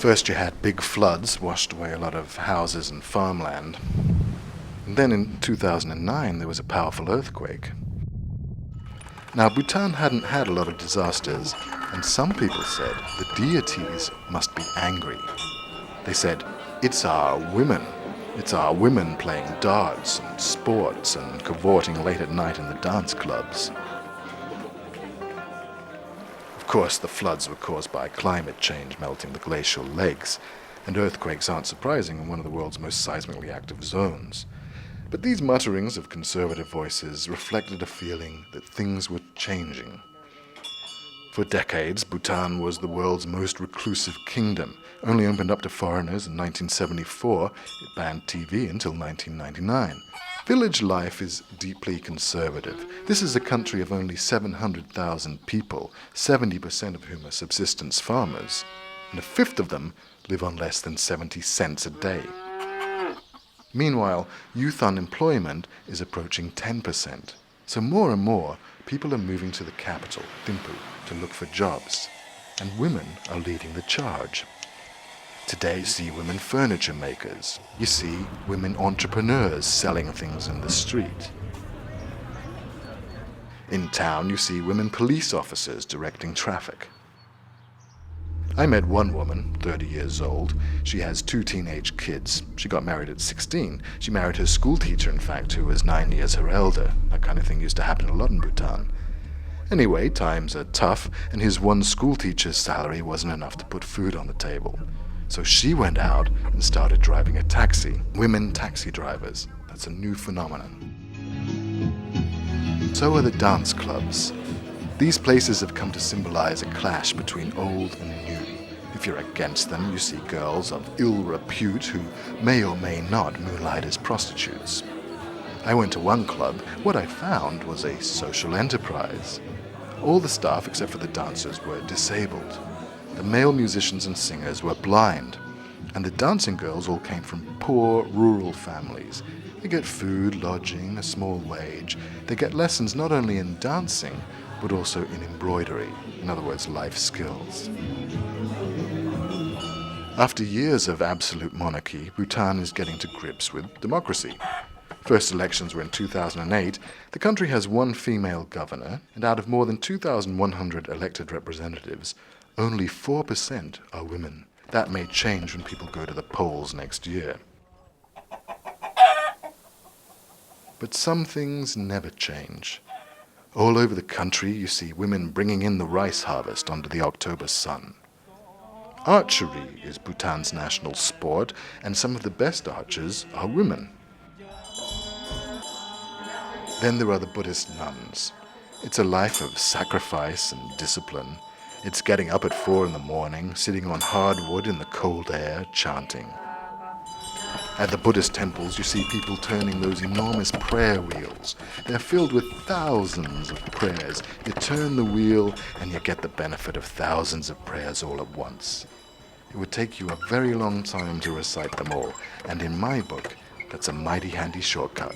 First you had big floods, washed away a lot of houses and farmland. And then in 2009 there was a powerful earthquake. Now Bhutan hadn't had a lot of disasters, and some people said the deities must be angry. They said, it's our women. It's our women playing darts and sports and cavorting late at night in the dance clubs. Of course, the floods were caused by climate change melting the glacial lakes, and earthquakes aren't surprising in one of the world's most seismically active zones. But these mutterings of conservative voices reflected a feeling that things were changing. For decades, Bhutan was the world's most reclusive kingdom. Only opened up to foreigners in 1974, it banned TV until 1999. Village life is deeply conservative. This is a country of only 700,000 people, 70% of whom are subsistence farmers, and a fifth of them live on less than 70 cents a day. Meanwhile, youth unemployment is approaching 10%. So more and more, people are moving to the capital, Thimphu, to look for jobs. And women are leading the charge. Today you see women furniture makers. You see women entrepreneurs selling things in the street. In town you see women police officers directing traffic. I met one woman, 30 years old. She has 2 teenage kids. She got married at 16. She married her school teacher, in fact, who was 9 years her elder. That kind of thing used to happen a lot in Bhutan. Anyway, times are tough, and his one school teacher's salary wasn't enough to put food on the table. So she went out and started driving a taxi. Women taxi drivers. That's a new phenomenon. So are the dance clubs. These places have come to symbolize a clash between old and new. If you're against them, you see girls of ill repute who may or may not moonlight as prostitutes. I went to one club. What I found was a social enterprise. All the staff, except for the dancers, were disabled. The male musicians and singers were blind, and the dancing girls all came from poor, rural families. They get food, lodging, a small wage. They get lessons not only in dancing, but also in embroidery, in other words, life skills. After years of absolute monarchy, Bhutan is getting to grips with democracy. First elections were in 2008. The country has one female governor, and out of more than 2,100 elected representatives, only 4% are women. That may change when people go to the polls next year. But some things never change. All over the country you see women bringing in the rice harvest under the October sun. Archery is Bhutan's national sport, and some of the best archers are women. Then there are the Buddhist nuns. It's a life of sacrifice and discipline. It's getting up at 4 in the morning, sitting on hardwood in the cold air, chanting. At the Buddhist temples, you see people turning those enormous prayer wheels. They're filled with thousands of prayers. You turn the wheel and you get the benefit of thousands of prayers all at once. It would take you a very long time to recite them all, and in my book, that's a mighty handy shortcut.